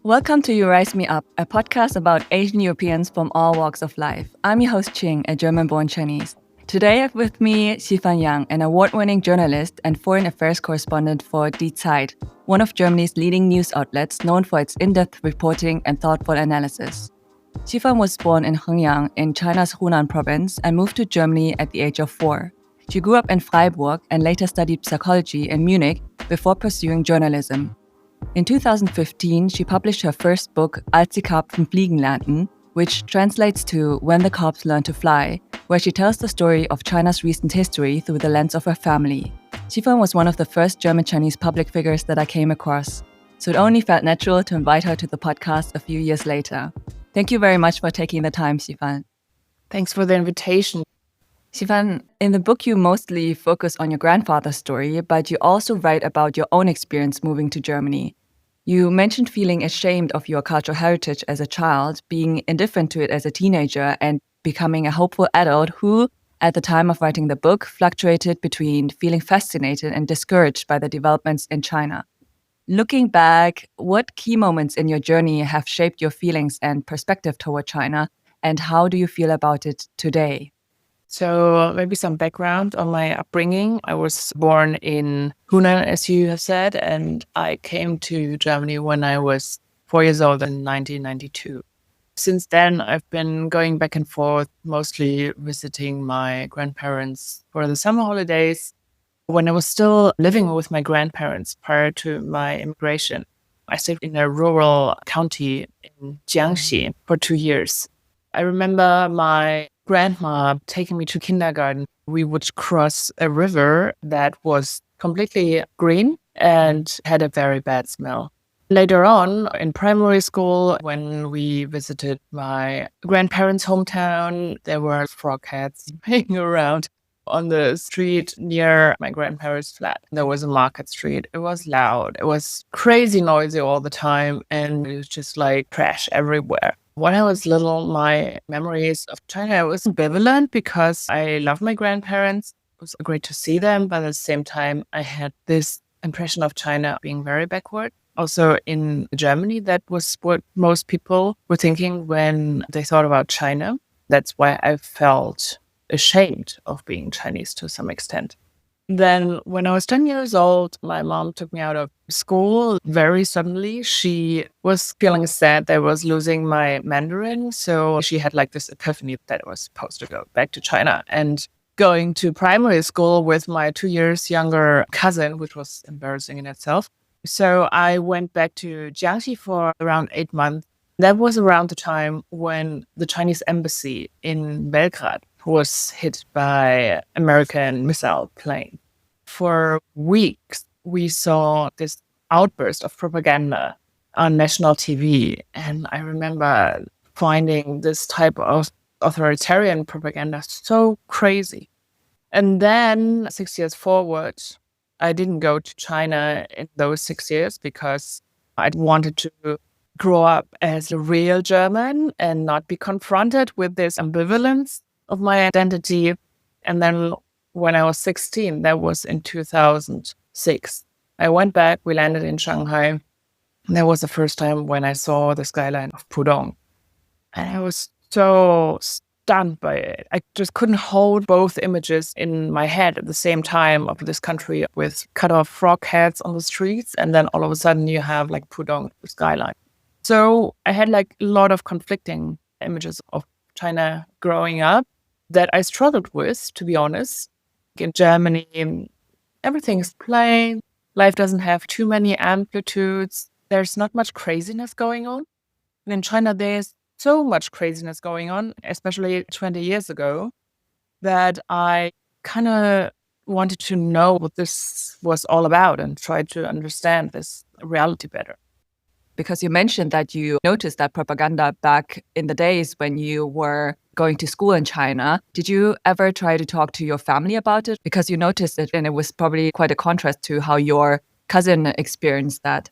Welcome to You Rise Me Up, a podcast about Asian Europeans from all walks of life. I'm your host Qing, a German-born Chinese. Today I have with me Xifan Yang, an award-winning journalist and foreign affairs correspondent for Die Zeit, one of Germany's leading news outlets known for its in-depth reporting and thoughtful analysis. Xifan was born in Hengyang in China's Hunan province and moved to Germany at the age of 4. She grew up in Freiburg and later studied psychology in Munich before pursuing journalism. In 2015, she published her first book, Als die Karpfen fliegen lernten, which translates to When the Carps Learned to Fly, where she tells the story of China's recent history through the lens of her family. Xifan was one of the first German-Chinese public figures that I came across, so it only felt natural to invite her to the podcast a few years later. Thank you very much for taking the time, Xifan. Thanks for the invitation. Xifan, in the book you mostly focus on your grandfather's story, but you also write about your own experience moving to Germany. You mentioned feeling ashamed of your cultural heritage as a child, being indifferent to it as a teenager, and becoming a hopeful adult who, at the time of writing the book, fluctuated between feeling fascinated and discouraged by the developments in China. Looking back, what key moments in your journey have shaped your feelings and perspective toward China, and how do you feel about it today? So maybe some background on my upbringing. I was born in Hunan, as you have said, and I came to Germany when I was 4 years old in 1992. Since then, I've been going back and forth, mostly visiting my grandparents for the summer holidays. When I was still living with my grandparents prior to my immigration, I stayed in a rural county in Jiangxi for 2 years. I remember my grandma taking me to kindergarten. We would cross a river that was completely green and had a very bad smell. Later on, in primary school, when we visited my grandparents' hometown, there were frog heads hanging around on the street near my grandparents' flat. There was a market street. It was loud. It was crazy noisy all the time, and it was just like trash everywhere. When I was little, my memories of China was ambivalent because I loved my grandparents. It was great to see them, but at the same time, I had this impression of China being very backward. Also in Germany, that was what most people were thinking when they thought about China. That's why I felt ashamed of being Chinese to some extent. Then when I was 10 years old, my mom took me out of school very suddenly. She was feeling sad that I was losing my Mandarin. So she had like this epiphany that I was supposed to go back to China and going to primary school with my 2 years younger cousin, which was embarrassing in itself. So I went back to Jiangxi for around 8 months. That was around the time when the Chinese embassy in Belgrade was hit by American missile plane. For weeks, we saw this outburst of propaganda on national TV. And I remember finding this type of authoritarian propaganda so crazy. And then 6 years forward, I didn't go to China in those 6 years because I wanted to grow up as a real German and not be confronted with this ambivalence of my identity. And then when I was 16, that was in 2006, I went back, we landed in Shanghai. And that was the first time when I saw the skyline of Pudong. And I was so stunned by it. I just couldn't hold both images in my head at the same time of this country with cut off frog heads on the streets. And then all of a sudden you have like Pudong, the skyline. So I had like a lot of conflicting images of China growing up that I struggled with, to be honest. In Germany, everything is plain. Life doesn't have too many amplitudes. There's not much craziness going on. And in China, there's so much craziness going on, especially 20 years ago, that I kind of wanted to know what this was all about and try to understand this reality better. Because you mentioned that you noticed that propaganda back in the days when you were going to school in China. Did you ever try to talk to your family about it? Because you noticed it and it was probably quite a contrast to how your cousin experienced that.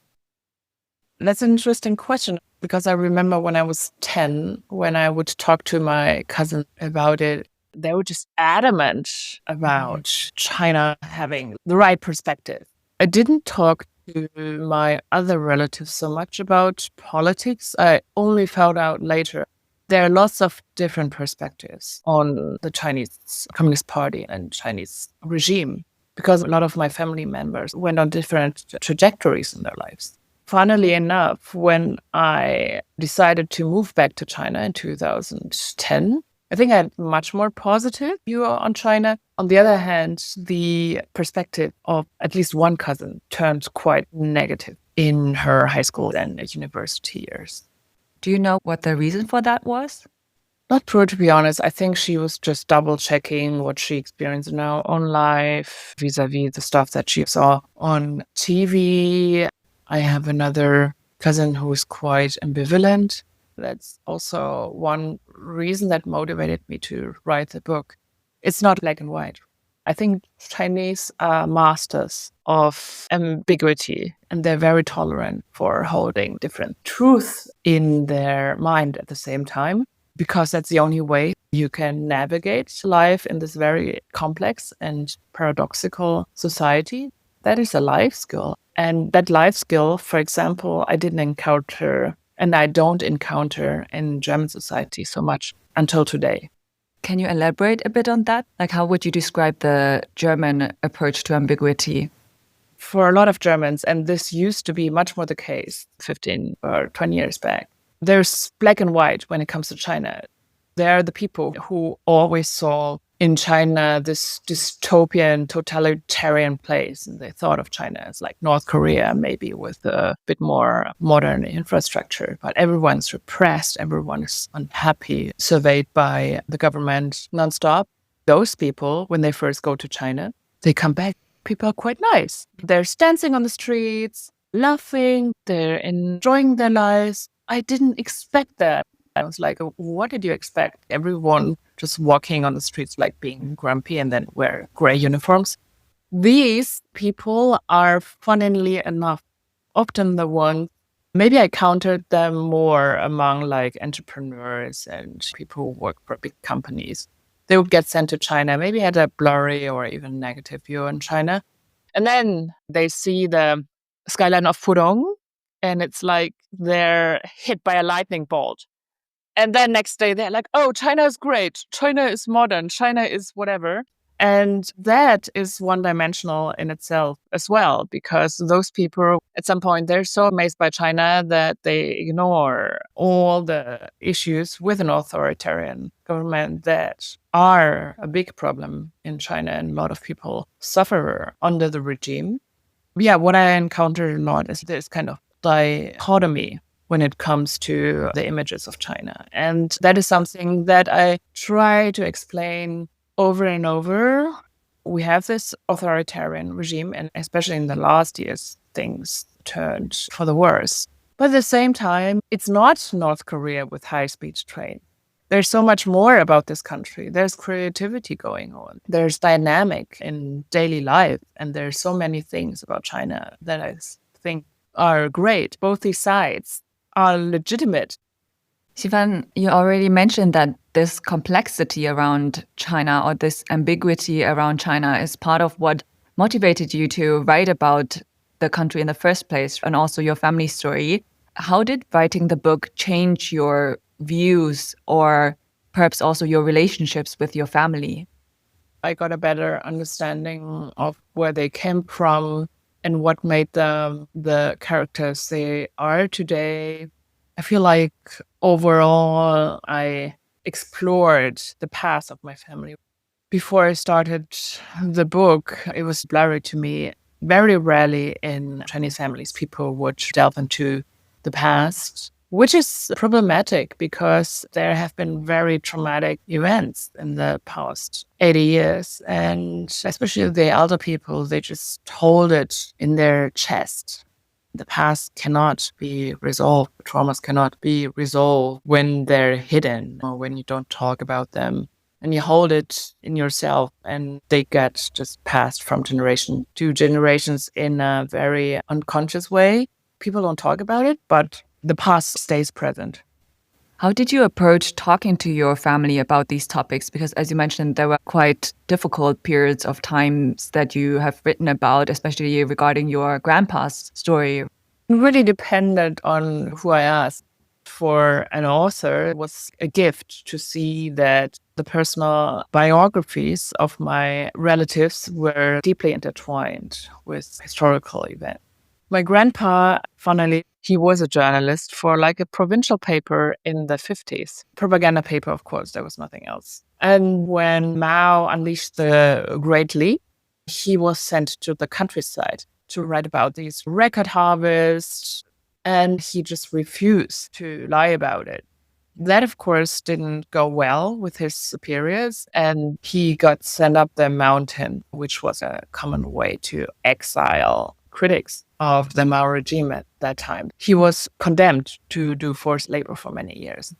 That's an interesting question because I remember when I was 10, when I would talk to my cousin about it, they were just adamant about China having the right perspective. I didn't talk to my other relatives so much about politics. I only found out later. There are lots of different perspectives on the Chinese Communist Party and Chinese regime because a lot of my family members went on different trajectories in their lives. Funnily enough, when I decided to move back to China in 2010, I think I had much more positive view on China. On the other hand, the perspective of at least one cousin turned quite negative in her high school and university years. Do you know what the reason for that was? Not sure, to be honest. I think she was just double checking what she experienced in her own life vis-a-vis the stuff that she saw on TV. I have another cousin who is quite ambivalent. That's also one reason that motivated me to write the book. It's not black and white. I think Chinese are masters of ambiguity, and they're very tolerant for holding different truths in their mind at the same time, because that's the only way you can navigate life in this very complex and paradoxical society. That is a life skill. And that life skill, for example, I didn't encounter, and I don't encounter in German society so much until today. Can you elaborate a bit on that? Like, how would you describe the German approach to ambiguity? For a lot of Germans, and this used to be much more the case 15 or 20 years back, there's black and white when it comes to China. They're the people who always saw in China this dystopian, totalitarian place. And they thought of China as like North Korea, maybe with a bit more modern infrastructure. But everyone's repressed, everyone is unhappy, surveyed by the government nonstop. Those people, when they first go to China, they come back. People are quite nice. They're dancing on the streets, laughing, they're enjoying their lives. I didn't expect that. I was like, what did you expect? Everyone just walking on the streets, like being grumpy and then wear gray uniforms. These people are, funnily enough, often the ones, maybe I counted them more among like entrepreneurs and people who work for big companies. They would get sent to China, maybe had a blurry or even negative view on China. And then they see the skyline of Pudong, and it's like they're hit by a lightning bolt. And then next day they're like, oh, China is great. China is modern. China is whatever. And that is one-dimensional in itself as well, because those people at some point, they're so amazed by China that they ignore all the issues with an authoritarian government that are a big problem in China. And a lot of people suffer under the regime. Yeah, what I encountered a lot is this kind of dichotomy when it comes to the images of China. And that is something that I try to explain over and over. We have this authoritarian regime, and especially in the last years, things turned for the worse. But at the same time, it's not North Korea with high-speed train. There's so much more about this country. There's creativity going on. There's dynamic in daily life. And there's so many things about China that I think are great. Both these sides are legitimate. Xifan, you already mentioned that this complexity around China, or this ambiguity around China, is part of what motivated you to write about the country in the first place, and also your family story. How did writing the book change your views, or perhaps also your relationships with your family? I got a better understanding of where they came from and what made them the characters they are today. I feel like overall I explored the past of my family. Before I started the book, it was blurry to me. Very rarely in Chinese families, people would delve into the past, which is problematic because there have been very traumatic events in the past 80 years. And especially the elder people, they just hold it in their chest. The past cannot be resolved. Traumas cannot be resolved when they're hidden or when you don't talk about them. And you hold it in yourself, and they get just passed from generation to generations in a very unconscious way. People don't talk about it, but the past stays present. How did you approach talking to your family about these topics? Because as you mentioned, there were quite difficult periods of times that you have written about, especially regarding your grandpa's story. It really depended on who I asked. For an author, it was a gift to see that the personal biographies of my relatives were deeply intertwined with historical events. My grandpa, funnily, he was a journalist for like a provincial paper in the 50s. Propaganda paper, of course, there was nothing else. And when Mao unleashed the Great Leap, he was sent to the countryside to write about these record harvests, and he just refused to lie about it. That, of course, didn't go well with his superiors, and he got sent up the mountain, which was a common way to exile critics of the Mao regime at that time. He was condemned to do forced labor for many years.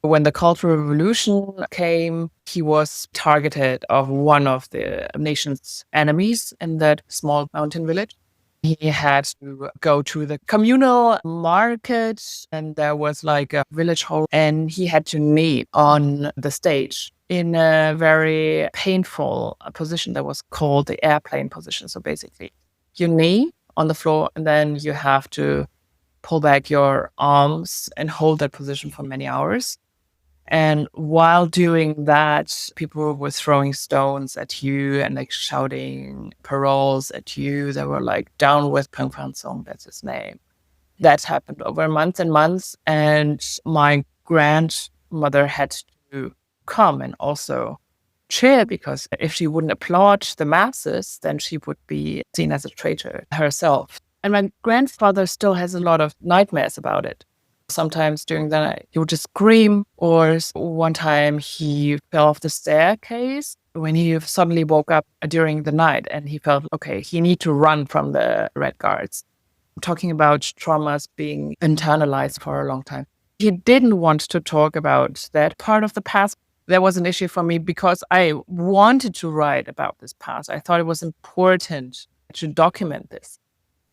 When the Cultural Revolution came, he was targeted of one of the nation's enemies in that small mountain village. He had to go to the communal market, and there was like a village hall, and he had to kneel on the stage in a very painful position that was called the airplane position. So basically, you kneel on the floor, and then you have to pull back your arms and hold that position for many hours. And while doing that, people were throwing stones at you and like shouting paroles at you. They were like, "Down with Peng Song," that's his name. That happened over months and months. And my grandmother had to come and also cheer, because if she wouldn't applaud the masses, then she would be seen as a traitor herself. And my grandfather still has a lot of nightmares about it. Sometimes during the night, he would just scream, or one time he fell off the staircase when he suddenly woke up during the night and he felt, okay, he need to run from the Red Guards. I'm talking about traumas being internalized for a long time. He didn't want to talk about that part of the past. That was an issue for me because I wanted to write about this past. I thought it was important to document this.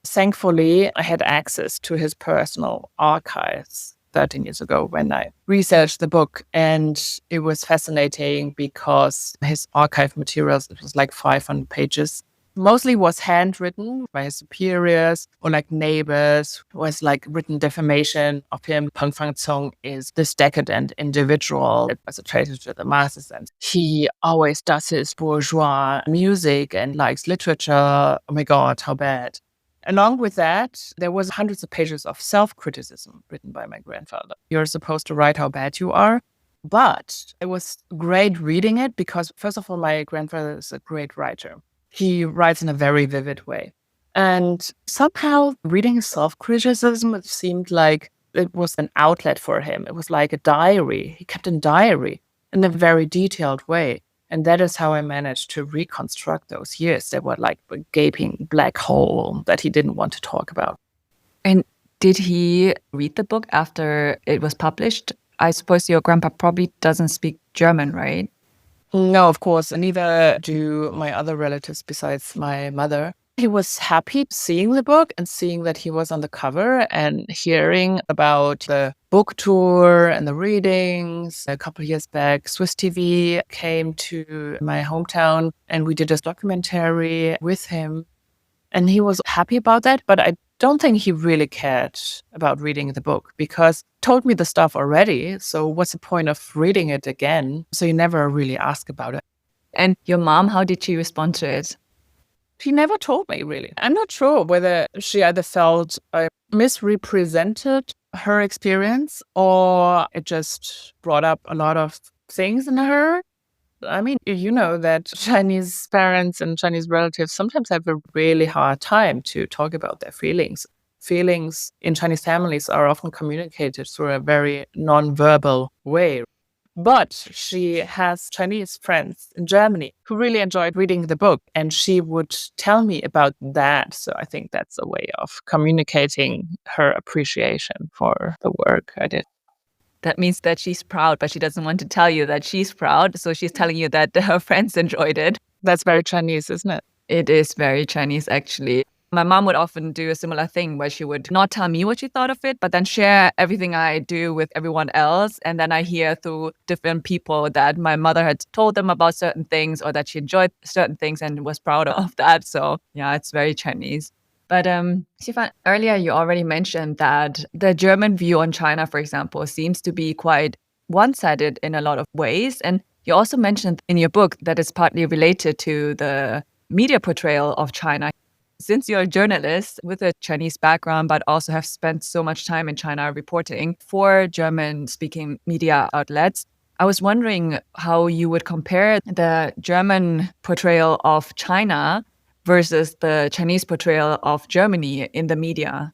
Thankfully, I had access to his personal archives 13 years ago when I researched the book. And it was fascinating because his archive materials, it was like 500 pages, mostly was handwritten by his superiors or like neighbors, was like written defamation of him. Peng Song is this decadent individual as a traitor to the masses. And he always does his bourgeois music and likes literature. Oh my God, how bad. Along with that, there was hundreds of pages of self-criticism written by my grandfather. You're supposed to write how bad you are. But it was great reading it because, first of all, my grandfather is a great writer. He writes in a very vivid way. And somehow reading his self-criticism, it seemed like it was an outlet for him. It was like a diary. He kept a diary in a very detailed way. And that is how I managed to reconstruct those years. They were like a gaping black hole that he didn't want to talk about. And did he read the book after it was published? I suppose your grandpa probably doesn't speak German, right? No, of course. Neither do my other relatives besides my mother. He was happy seeing the book and seeing that he was on the cover and hearing about the book tour and the readings. A couple of years back, Swiss TV came to my hometown and we did a documentary with him. And he was happy about that, but I don't think he really cared about reading the book because he told me the stuff already. So what's the point of reading it again? So he never really asked about it. And your mom, how did she respond to it? She never told me, really. I'm not sure whether she either felt I misrepresented her experience or it just brought up a lot of things in her. I mean, you know that Chinese parents and Chinese relatives sometimes have a really hard time to talk about their feelings. Feelings in Chinese families are often communicated through a very non-verbal way. But she has Chinese friends in Germany who really enjoyed reading the book, and she would tell me about that. So I think that's a way of communicating her appreciation for the work I did. That means that she's proud, but she doesn't want to tell you that she's proud. So she's telling you that her friends enjoyed it. That's very Chinese, isn't it? It is very Chinese, actually. My mom would often do a similar thing where she would not tell me what she thought of it, but then share everything I do with everyone else. And then I hear through different people that my mother had told them about certain things or that she enjoyed certain things and was proud of that. So yeah, it's very Chinese. But Xifan, earlier you already mentioned that the German view on China, for example, seems to be quite one-sided in a lot of ways. And you also mentioned in your book that it's partly related to the media portrayal of China. Since you're a journalist with a Chinese background, but also have spent so much time in China reporting for German-speaking media outlets, I was wondering how you would compare the German portrayal of China versus the Chinese portrayal of Germany in the media.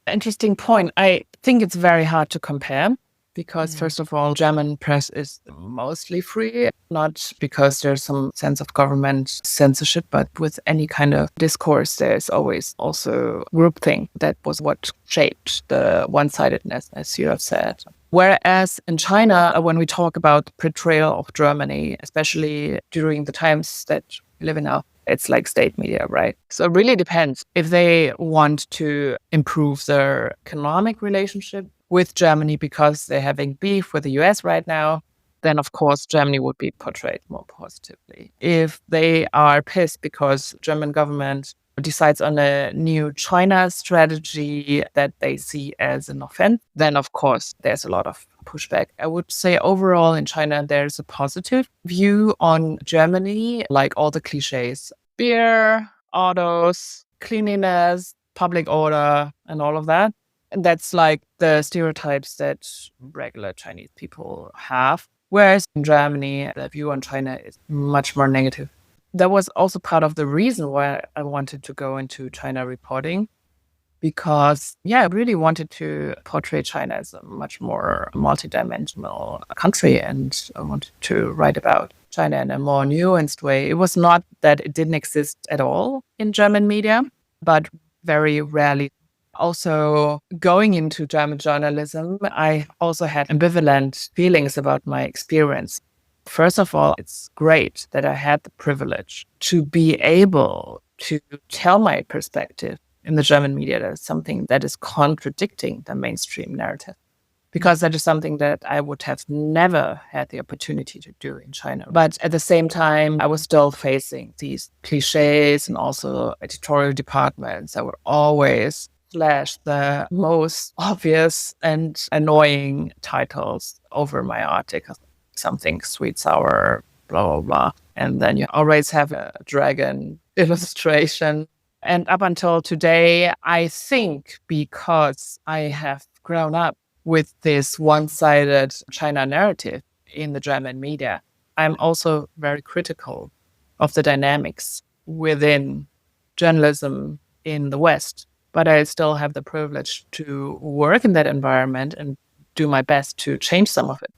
Interesting point. I think it's very hard to compare because, first of all, German press is mostly free, not because there's some sense of government censorship, but with any kind of discourse, there's always also groupthink. That was what shaped the one-sidedness, as you have said. Whereas in China, when we talk about portrayal of Germany, especially during the times that we live in now, it's like state media, right? So it really depends. If they want to improve their economic relationship with Germany because they're having beef with the US right now, then of course Germany would be portrayed more positively. If they are pissed because German government decides on a new China strategy that they see as an offense, then of course there's a lot of pushback. I would say overall in China, there's a positive view on Germany, like all the cliches, beer, autos, cleanliness, public order, and all of that. And that's like the stereotypes that regular Chinese people have. Whereas in Germany, the view on China is much more negative. That was also part of the reason why I wanted to go into China reporting, because, I really wanted to portray China as a much more multidimensional country, and I wanted to write about China in a more nuanced way. It was not that it didn't exist at all in German media, but very rarely. Also, going into German journalism, I also had ambivalent feelings about my experience. First of all, it's great that I had the privilege to be able to tell my perspective in the German media. That is something that is contradicting the mainstream narrative, because that is something that I would have never had the opportunity to do in China. But at the same time, I was still facing these cliches and also editorial departments that would always flash the most obvious and annoying titles over my articles. Something sweet, sour, blah, blah, blah. And then you always have a dragon illustration. And up until today, I think because I have grown up with this one-sided China narrative in the German media, I'm also very critical of the dynamics within journalism in the West. But I still have the privilege to work in that environment and do my best to change some of it.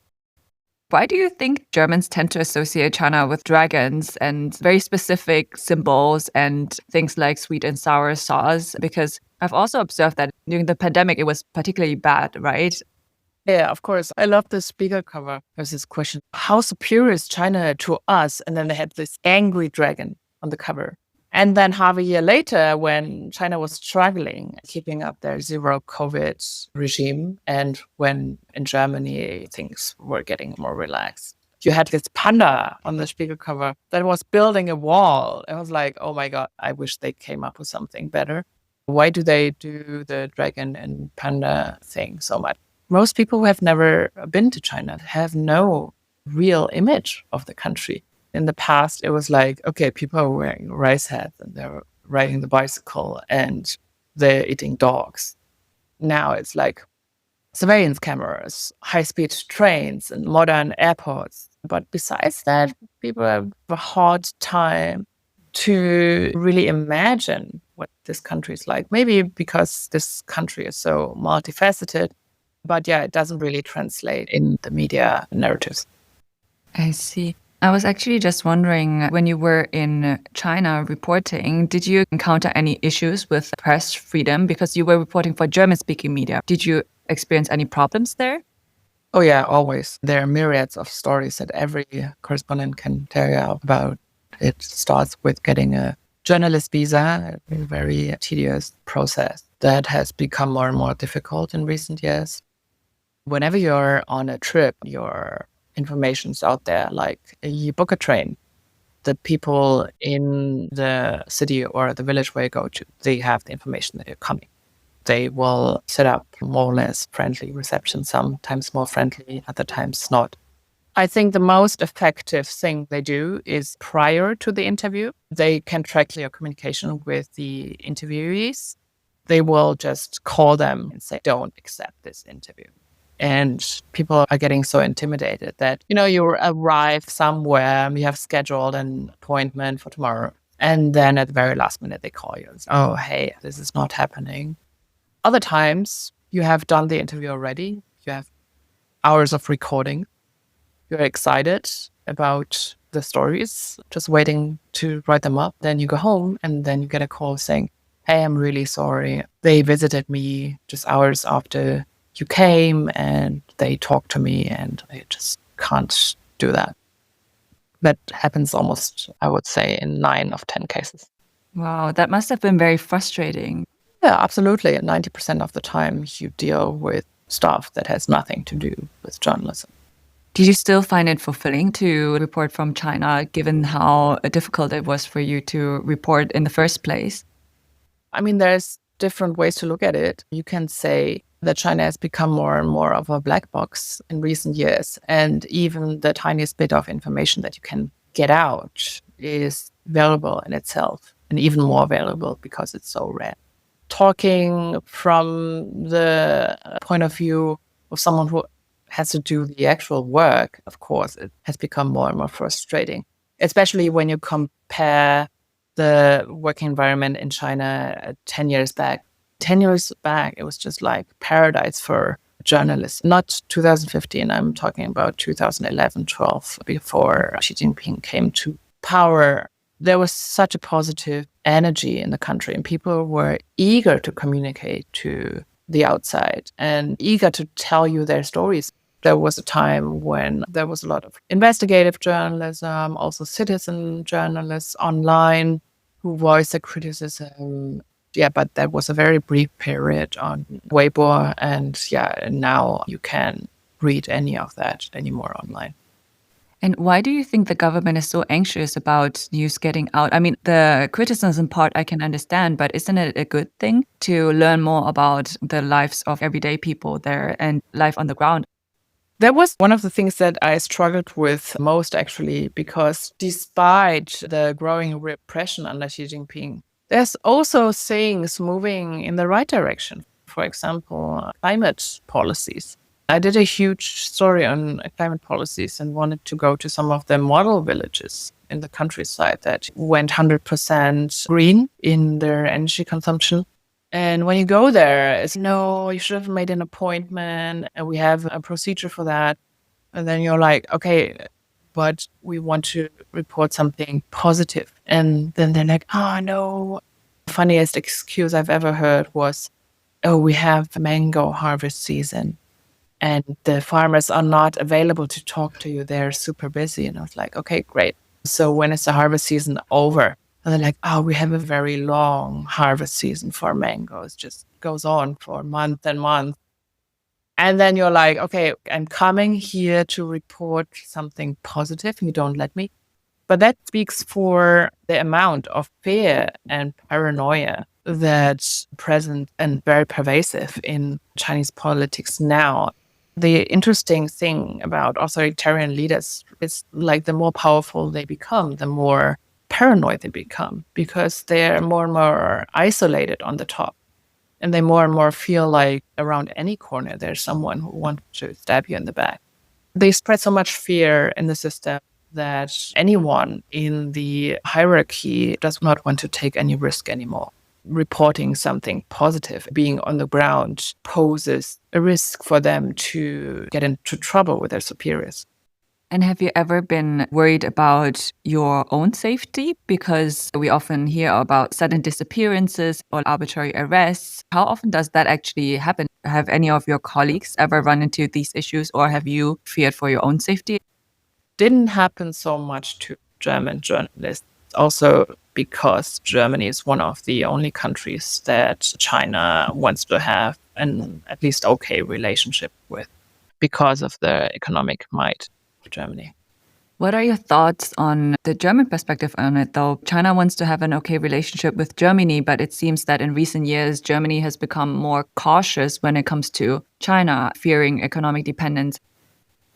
Why do you think Germans tend to associate China with dragons and very specific symbols and things like sweet and sour sauce? Because I've also observed that during the pandemic, it was particularly bad, right? Yeah, of course. I love the speaker cover. There's this question, how superior is China to us? And then they had this angry dragon on the cover. And then half a year later, when China was struggling, keeping up their zero COVID regime, and when in Germany things were getting more relaxed, you had this panda on the Spiegel cover that was building a wall. I was like, oh my God, I wish they came up with something better. Why do they do the dragon and panda thing so much? Most people who have never been to China have no real image of the country. In the past, it was like, okay, people are wearing rice hats and they're riding the bicycle and they're eating dogs. Now it's like surveillance cameras, high-speed trains and modern airports. But besides that, people have a hard time to really imagine what this country is like. Maybe because this country is so multifaceted. But it doesn't really translate in the media narratives. I see. I was actually just wondering, when you were in China reporting, did you encounter any issues with press freedom? Because you were reporting for German-speaking media. Did you experience any problems there? Oh yeah, always. There are myriads of stories that every correspondent can tell you about. It starts with getting a journalist visa, a very tedious process that has become more and more difficult in recent years. Whenever you're on a trip, your information's out there. Like you book a train, the people in the city or the village where you go to, they have the information that you're coming. They will set up more or less friendly reception, sometimes more friendly, other times not. I think the most effective thing they do is prior to the interview, they can track your communication with the interviewees. They will just call them and say, don't accept this interview. And people are getting so intimidated that, you arrive somewhere, you have scheduled an appointment for tomorrow. And then at the very last minute, they call you and say, oh, hey, this is not happening. Other times, you have done the interview already. You have hours of recording. You're excited about the stories, just waiting to write them up. Then you go home and then you get a call saying, hey, I'm really sorry. They visited me just hours after you came and they talked to me and I just can't do that. That happens almost, I would say, in 9 of 10 cases. Wow, that must have been very frustrating. Yeah, absolutely. 90% of the time you deal with stuff that has nothing to do with journalism. Did you still find it fulfilling to report from China, given how difficult it was for you to report in the first place? I mean, there's different ways to look at it. You can say that China has become more and more of a black box in recent years. And even the tiniest bit of information that you can get out is valuable in itself, and even more valuable because it's so rare. Talking from the point of view of someone who has to do the actual work, of course, it has become more and more frustrating, especially when you compare the working environment in China 10 years back. 10 years back, it was just like paradise for journalists. Not 2015, I'm talking about 2011, 12, before Xi Jinping came to power. There was such a positive energy in the country, and people were eager to communicate to the outside and eager to tell you their stories. There was a time when there was a lot of investigative journalism, also citizen journalists online who voiced their criticism. Yeah, but that was a very brief period on Weibo, and now you can't read any of that anymore online. And why do you think the government is so anxious about news getting out? I mean, the criticism part I can understand, but isn't it a good thing to learn more about the lives of everyday people there and life on the ground? That was one of the things that I struggled with most, actually, because despite the growing repression under Xi Jinping, there's also things moving in the right direction. For example, climate policies. I did a huge story on climate policies and wanted to go to some of the model villages in the countryside that went 100% green in their energy consumption. And when you go there, it's no, you should have made an appointment and we have a procedure for that. And then you're like, okay, but we want to report something positive. And then they're like, oh, no. The funniest excuse I've ever heard was, oh, we have mango harvest season and the farmers are not available to talk to you. They're super busy. And I was like, okay, great. So when is the harvest season over? And they're like, oh, we have a very long harvest season for mangoes. Just goes on for month and month. And then you're like, okay, I'm coming here to report something positive. You don't let me. But that speaks for the amount of fear and paranoia that's present and very pervasive in Chinese politics now. The interesting thing about authoritarian leaders is like the more powerful they become, the more paranoid they become, because they're more and more isolated on the top. And they more and more feel like around any corner, there's someone who wants to stab you in the back. They spread so much fear in the system that anyone in the hierarchy does not want to take any risk anymore. Reporting something positive, being on the ground, poses a risk for them to get into trouble with their superiors. And have you ever been worried about your own safety? Because we often hear about sudden disappearances or arbitrary arrests. How often does that actually happen? Have any of your colleagues ever run into these issues, or have you feared for your own safety? Didn't happen so much to German journalists. also because Germany is one of the only countries that China wants to have an at least okay relationship with because of the economic might of Germany. What are your thoughts on the German perspective on it, though? China wants to have an okay relationship with Germany, but it seems that in recent years, Germany has become more cautious when it comes to China, fearing economic dependence.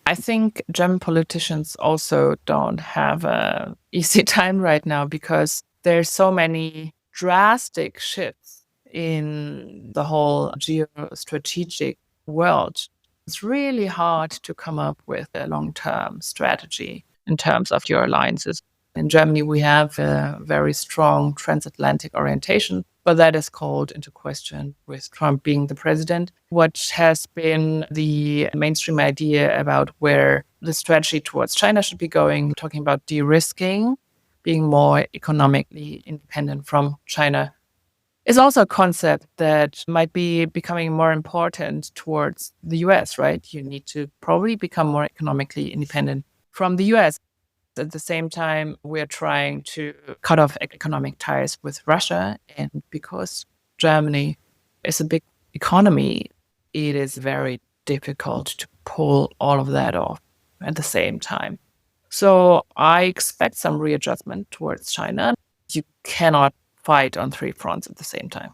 I think German politicians also don't have an easy time right now because there's so many drastic shifts in the whole geostrategic world. It's really hard to come up with a long-term strategy in terms of your alliances. In Germany, we have a very strong transatlantic orientation, but that is called into question with Trump being the president. What has been the mainstream idea about where the strategy towards China should be going, talking about de-risking, being more economically independent from China, is also a concept that might be becoming more important towards the US, right? You need to probably become more economically independent from the US. At the same time, we're trying to cut off economic ties with Russia. And because Germany is a big economy, it is very difficult to pull all of that off at the same time. So I expect some readjustment towards China. You cannot fight on three fronts at the same time.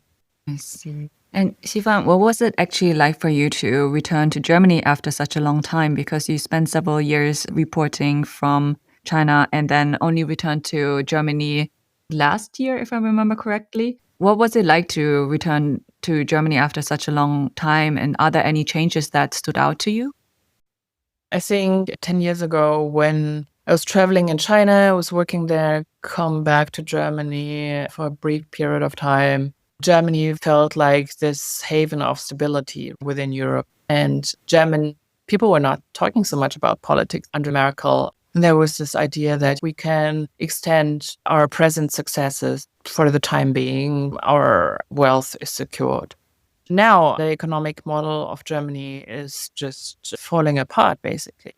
I see. And Xifan, what was it actually like for you to return to Germany after such a long time? Because you spent several years reporting from China and then only returned to Germany last year, if I remember correctly. What was it like to return to Germany after such a long time? And are there any changes that stood out to you? I think 10 years ago, when I was traveling in China, I was working there, come back to Germany for a brief period of time. Germany felt like this haven of stability within Europe. And German people were not talking so much about politics under Merkel. And there was this idea that we can extend our present successes for the time being. Our wealth is secured. Now, the economic model of Germany is just falling apart, basically.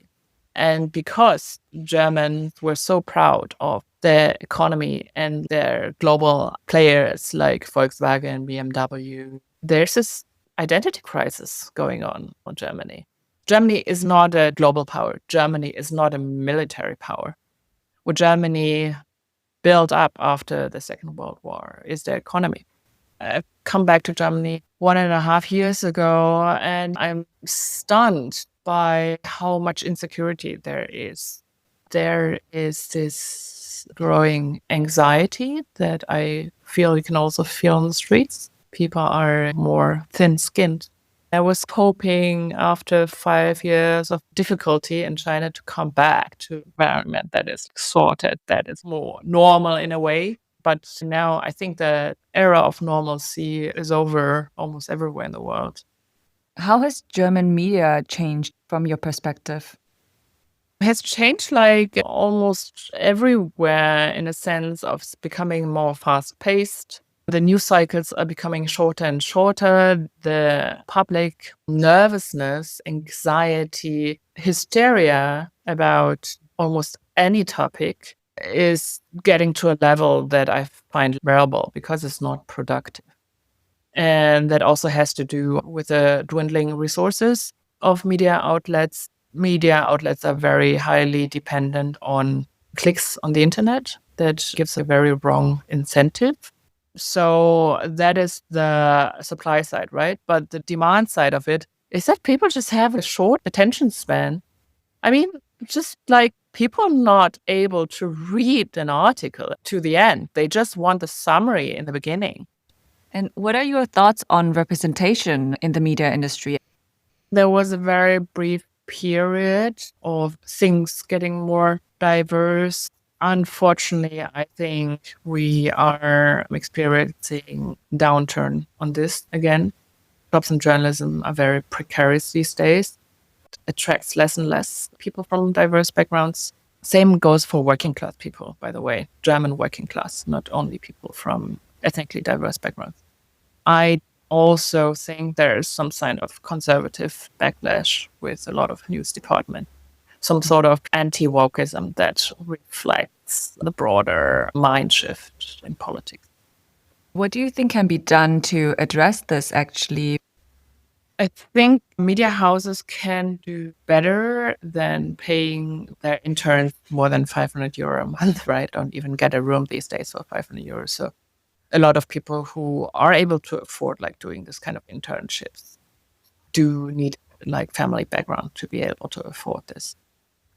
And because Germans were so proud of their economy and their global players like Volkswagen, BMW, there's this identity crisis going on in Germany. Germany is not a global power. Germany is not a military power. What Germany built up after the Second World War is their economy. I've come back to Germany 1.5 years ago, and I'm stunned by how much insecurity there is. There is this growing anxiety that I feel you can also feel on the streets. People are more thin-skinned. I was hoping after 5 years of difficulty in China to come back to an environment that is sorted, that is more normal in a way. But now I think the era of normalcy is over almost everywhere in the world. How has German media changed from your perspective? It has changed like almost everywhere in a sense of becoming more fast-paced. The news cycles are becoming shorter and shorter. The public nervousness, anxiety, hysteria about almost any topic is getting to a level that I find bearable because it's not productive. And that also has to do with the dwindling resources of media outlets. Media outlets are very highly dependent on clicks on the internet. That gives a very wrong incentive. So that is the supply side, right? But the demand side of it is that people just have a short attention span. I mean, just like people are not able to read an article to the end. They just want the summary in the beginning. And what are your thoughts on representation in the media industry? There was a very brief period of things getting more diverse. Unfortunately, I think we are experiencing downturn on this again. Jobs in journalism are very precarious these days. It attracts less and less people from diverse backgrounds. Same goes for working class people, by the way. German working class, not only people from ethnically diverse backgrounds. I also think there is some kind of conservative backlash with a lot of news department. Some sort of anti-wokeism that reflects it's the broader mind shift in politics. What do you think can be done to address this actually? I think media houses can do better than paying their interns more than 500 euro a month, right? Don't even get a room these days for 500 euros. So a lot of people who are able to afford like doing this kind of internships do need like family background to be able to afford this.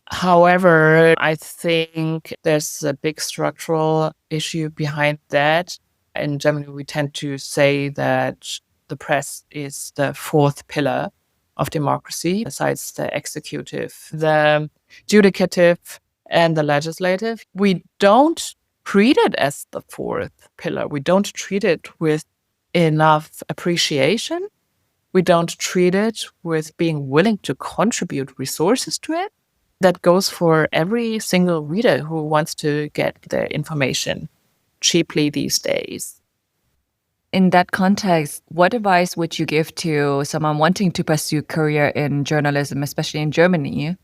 However, I think there's a big structural issue behind that. In Germany, we tend to say that the press is the fourth pillar of democracy, besides the executive, the judicative, and the legislative. We don't treat it as the fourth pillar. We don't treat it with enough appreciation. We don't treat it with being willing to contribute resources to it. That goes for every single reader who wants to get their information cheaply these days. In that context, what advice would you give to someone wanting to pursue a career in journalism, especially in Germany?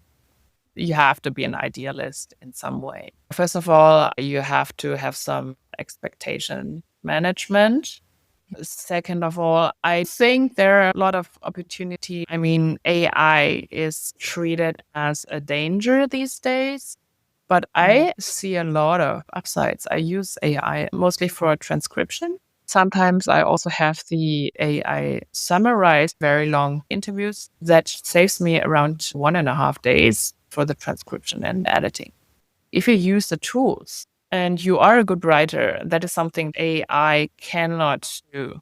You have to be an idealist in some way. First of all, you have to have some expectation management. Second of all, I think there are a lot of opportunity. I mean, AI is treated as a danger these days, but I see a lot of upsides. I use AI mostly for transcription. Sometimes I also have the AI summarize very long interviews that saves me around 1.5 days for the transcription and editing. If you use the tools and you are a good writer, that is something AI cannot do.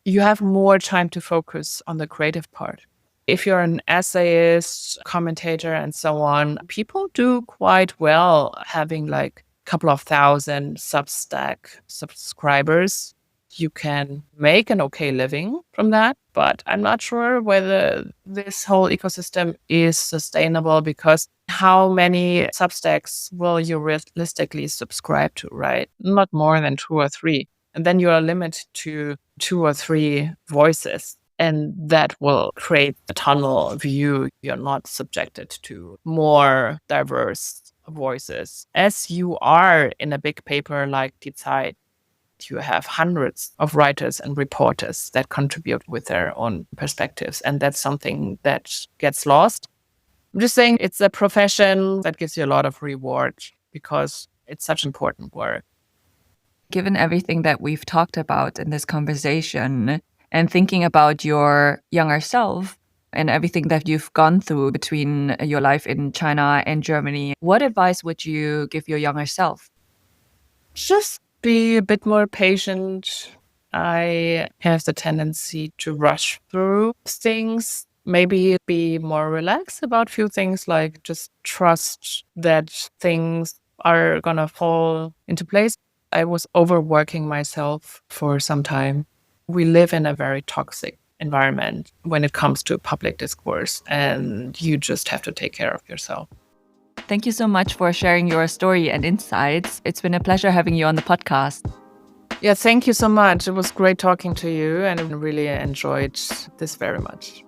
You have more time to focus on the creative part. If you're an essayist, commentator, and so on, people do quite well having like a couple of thousand Substack subscribers. You can make an okay living from that, but I'm not sure whether this whole ecosystem is sustainable, because how many Substacks will you realistically subscribe to, right? Not more than 2 or 3. And then you are limited to 2 or 3 voices. And that will create a tunnel view. You're not subjected to more diverse voices. As you are in a big paper like Die Zeit, you have hundreds of writers and reporters that contribute with their own perspectives. And that's something that gets lost. I'm just saying it's a profession that gives you a lot of reward because it's such important work. Given everything that we've talked about in this conversation and thinking about your younger self and everything that you've gone through between your life in China and Germany, what advice would you give your younger self? Just be a bit more patient. I have the tendency to rush through things. Maybe be more relaxed about a few things, like just trust that things are going to fall into place. I was overworking myself for some time. We live in a very toxic environment when it comes to public discourse, and you just have to take care of yourself. Thank you so much for sharing your story and insights. It's been a pleasure having you on the podcast. Yeah, thank you so much. It was great talking to you, and I really enjoyed this very much.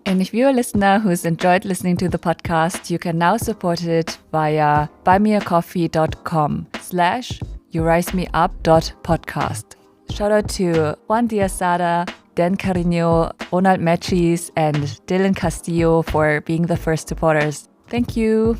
And if you're a listener who's enjoyed listening to the podcast, you can now support it via buymeacoffee.com/yourismeup.podcast. Shout out to Juan Diaz-Sada, Dan Carino, Ronald Mechis, and Dylan Castillo for being the first supporters. Thank you.